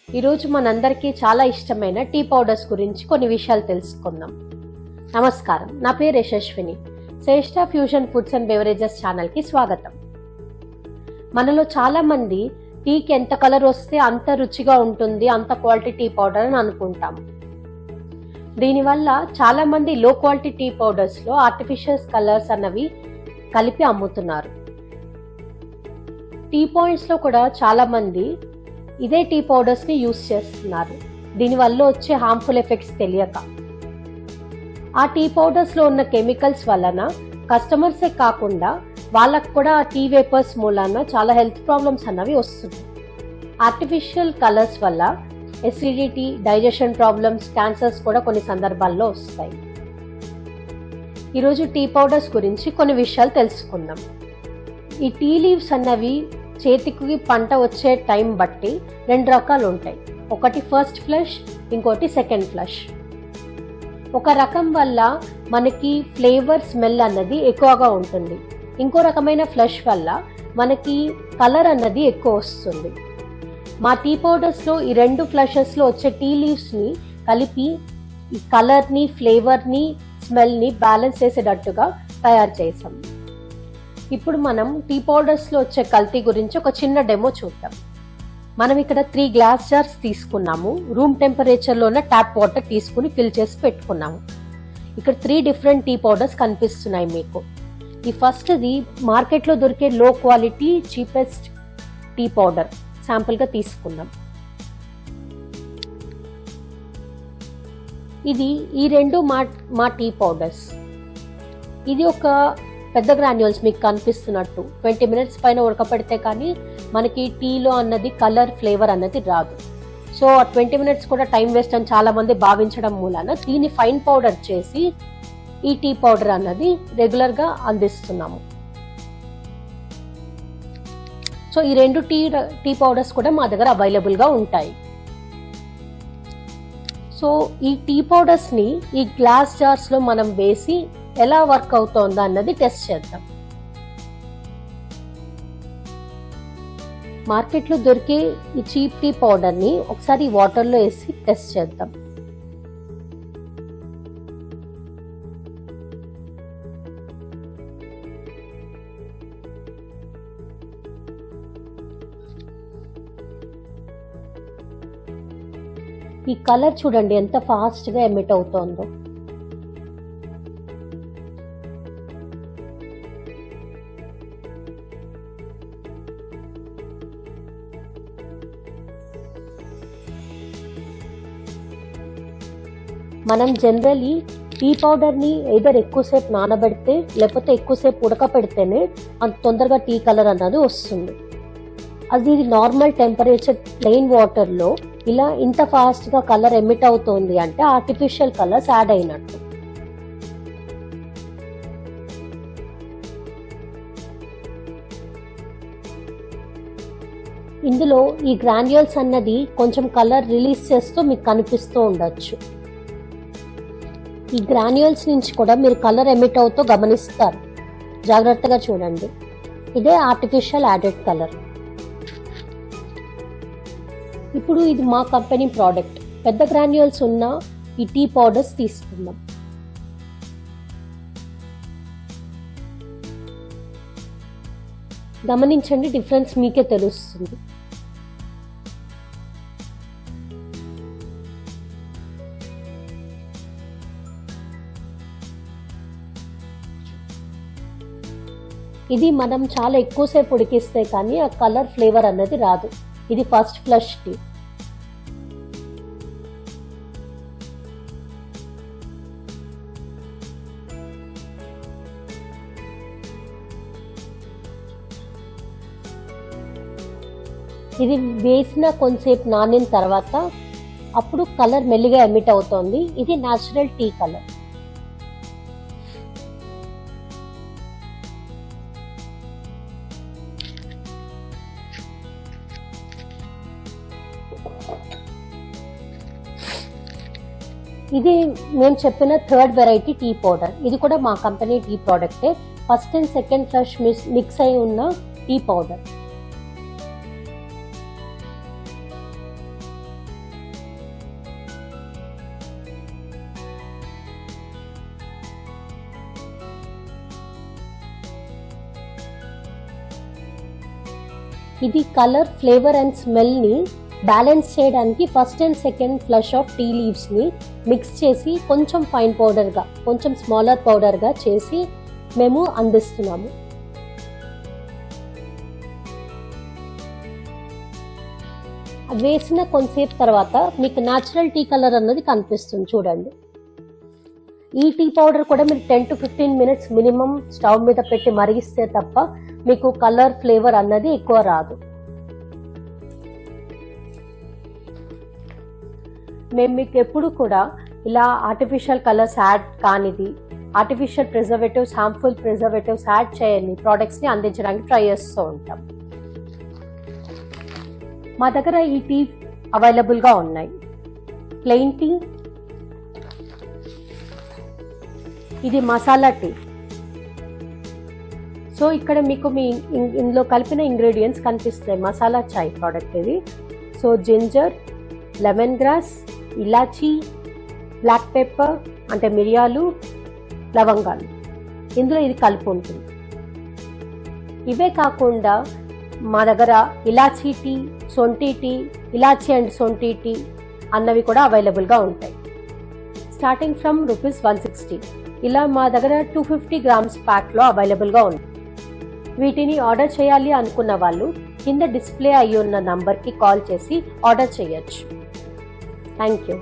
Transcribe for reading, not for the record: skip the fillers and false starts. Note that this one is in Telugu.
ఈరోజు మనందరికీ చాలా ఇష్టమైన టీ పౌడర్స్ గురించి కొన్ని విషయాలు తెలుసుకుందాం. నమస్కారం, నా పేరు యశస్విని. శ్రేష్ఠ ఫ్యూజన్ ఫుడ్స్ అండ్ బెవరేజెస్ ఛానల్కి స్వాగతం. మనలో చాలా మంది టీకి ఎంత కలర్ వస్తే అంత రుచిగా ఉంటుంది, అంత క్వాలిటీ టీ పౌడర్ అని అనుకుంటాం. దీనివల్ల చాలా మంది లో క్వాలిటీ టీ పౌడర్స్లో ఆర్టిఫిషియల్ కలర్స్ అన్నవి కలిపి అమ్ముతున్నారు. టీ పాయింట్స్లో కూడా చాలా మంది ఇదే టీ పౌడర్స్ని యూస్ చేస్తున్నారు. దీనివల్ల వచ్చే హార్మ్ఫుల్ ఎఫెక్ట్స్ తెలియక ఆ టీ పౌడర్స్లో ఉన్న కెమికల్స్ వలన కస్టమర్సే కాకుండా వాళ్ళకు కూడా ఆ టీ వేపర్స్ మూలాన చాలా హెల్త్ ప్రాబ్లమ్స్ అన్నవి వస్తున్నాయి. ఆర్టిఫిషియల్ కలర్స్ వల్ల ఎసిడిటీ, డైజెషన్ ప్రాబ్లమ్స్, క్యాన్సర్స్ కూడా కొన్ని సందర్భాల్లో వస్తాయి. ఈరోజు టీ పౌడర్స్ గురించి కొన్ని విషయాలు తెలుసుకుందాం. ఈ టీ లీవ్స్ అన్నవి చేతికి పంట వచ్చే టైం బట్టి రెండు రకాలు ఉంటాయి. ఒకటి ఫస్ట్ ఫ్లష్, ఇంకోటి సెకండ్ ఫ్లష్. ఒక రకం వల్ల మనకి ఫ్లేవర్, స్మెల్ అన్నది ఎక్కువగా ఉంటుంది. ఇంకో రకమైన ఫ్లష్ వల్ల మనకి కలర్ అన్నది ఎక్కువ వస్తుంది. మా టీ పౌడర్స్లో ఈ రెండు ఫ్లషెస్లో వచ్చే టీ లీవ్స్ని కలిపి ఈ కలర్ని, ఫ్లేవర్ని, స్మెల్ని బ్యాలెన్స్ చేసేటట్టుగా తయారు చేసాం. ఇప్పుడు మనం టీ పౌడర్స్లో వచ్చే కల్తీ గురించి ఒక చిన్న డెమో చూద్దాం. మనం ఇక్కడ 3 గ్లాస్ జార్స్ తీసుకున్నాము. రూమ్ టెంపరేచర్లో ఉన్న ట్యాప్ వాటర్ తీసుకుని ఫిల్ చేసి పెట్టుకున్నాము. ఇక్కడ 3 డిఫరెంట్ టీ పౌడర్స్ కనిపిస్తున్నాయి మీకు. ఈ ఫస్ట్ది మార్కెట్లో దొరికే లో క్వాలిటీ చీపెస్ట్ టీ పౌడర్ శాంపుల్గా తీసుకుందాం. ఇది ఈ రెండు మా టీ పౌడర్స్. ఇది ఒక పెద్ద గ్రాన్యూల్స్ మీకు కనిపిస్తున్నట్టు 20 మినిట్స్ పైన ఉడకపెడితే కానీ మనకి టీలో అన్నది కలర్, ఫ్లేవర్ అన్నది రాదు. సో 20 మినిట్స్ కూడా టైం వేస్ట్ అని చాలా మంది భావించడం మూలాన దీన్ని ఫైన్ పౌడర్ చేసి ఈ టీ పౌడర్ అన్నది రెగ్యులర్గా అందిస్తున్నాము. సో ఈ రెండు టీ పౌడర్స్ కూడా మా దగ్గర అవైలబుల్గా ఉంటాయి. సో ఈ టీ పౌడర్స్ని ఈ గ్లాస్ జార్స్లో మనం వేసి ఎలా వర్క్ అవుతుందో అన్నది టెస్ట్ చేద్దాం. మార్కెట్లో దొరికే ఈ చీప్ టీ పౌడర్ని ఒకసారి వాటర్లో వేసి టెస్ట్ చేద్దాం. ఈ కలర్ చూడండి ఎంత ఫాస్ట్గా ఎమిట్ అవుతోందో. మనం జనరలీ టీ పౌడర్ని ఏదర్ ఎక్కువసేపు నానబెడితే లేకపోతే ఎక్కువసేపు ఉడకపెడితేనే అంత తొందరగా టీ కలర్ అన్నది వస్తుంది. అది నార్మల్ టెంపరేచర్ ప్లెయిన్ వాటర్లో ఇలా ఇంత ఫాస్ట్గా కలర్ ఎమిట్ అవుతుంది అంటే ఆర్టిఫిషియల్ కలర్స్ యాడ్ అయినట్టు. ఇందులో ఈ గ్రాన్యూల్స్ అన్నది కొంచెం కలర్ రిలీజ్ చేస్తూ మీకు కనిపిస్తూ ఉండొచ్చు. ఈ గ్రాన్యూల్స్ నుంచి కూడా మీరు కలర్ ఎమిట్ అవుతూ గమనిస్తారు. జాగ్రత్తగా చూడండి. ఇదే ఆర్టిఫిషియల్ యాడెడ్ కలర్. ఇప్పుడు ఇది మా కంపెనీ ప్రోడక్ట్. పెద్ద గ్రాన్యూల్స్ ఉన్న ఈ టీ పౌడర్స్ తీసుకుందాం. గమనించండి, డిఫరెన్స్ మీకే తెలుస్తుంది. ఇది మనం చాలా ఎక్కువసేపు ఉడికిస్తే కానీ ఆ కలర్, ఫ్లేవర్ అన్నది రాదు. ఇది ఫస్ట్ ఫ్లష్ టీ. ఇది వేసిన కొంతసేపు నానిన తర్వాత అప్పుడు కలర్ మెల్లిగా ఎమిట్ అవుతోంది. ఇది న్యాచురల్ టీ కలర్. ఇది మేము చెప్పిన థర్డ్ వెరైటీ టీ పౌడర్. ఇది కూడా మా కంపెనీ టీ ప్రోడక్టే. First and second flush mix అయి ఉన్న టీ పౌడర్. ఇది కలర్, ఫ్లేవర్ అండ్ స్మెల్ని బ్యాలెన్స్ చేయడానికి first and second flush of tea లీవ్స్ని మిక్స్ చేసి కొంచెం ఫైన్ పౌడర్గా, కొంచెం స్మాలర్ పౌడర్గా చేసి మేము అందిస్తున్నాము. వేసిన కొంతసేపు తర్వాత మీకు న్యాచురల్ టీ కలర్ అన్నది కనిపిస్తుంది చూడండి. ఈ టీ పౌడర్ కూడా మీరు 10 to 15 minutes మినిమం స్టవ్ మీద పెట్టి మరిగిస్తే తప్ప మీకు కలర్, ఫ్లేవర్ అన్నది ఎక్కువ రాదు. మేము మీకు ఎప్పుడు కూడా ఇలా ఆర్టిఫిషియల్ కలర్స్ యాడ్ కానిది, artificial preservatives, harmful preservatives add చేయని ప్రోడక్ట్స్ని అందించడానికి ట్రై చేస్తూ ఉంటాం. మా దగ్గర ఈ టీ అవైలబుల్గా ఉన్నాయి. ప్లెయిన్ టీ, ఇది మసాలా టీ. సో ఇక్కడ మీకు ఇందులో కలిపిన ఇంగ్రీడియంట్స్ కనిపిస్తాయి. మసాలా చాయ్ ప్రోడక్ట్ ఇది. సో జింజర్, లెమన్ గ్రాస్, ఇలాచీ, బ్లాక్ పెప్పర్ అంటే మిరియాలు, లవంగాలు, ఇందులో ఇది కలిపి ఉంటుంది. ఇవే కాకుండా మా దగ్గర ఇలాచీ టీ, సొంటి టీ, ఇలాచీ అండ్ సొంటి టీ అన్నవి కూడా అవైలబుల్గా ఉంటాయి. Starting from ₹160. ఇలా మా దగ్గర 250 grams ప్యాక్లో అవైలబుల్గా ఉంది. వీటిని ఆర్డర్ చేయాలి అనుకున్న వాళ్ళు కింద డిస్ప్లే అయ్యి ఉన్న నంబర్కి కాల్ చేసి ఆర్డర్ చేయొచ్చు. Thank you.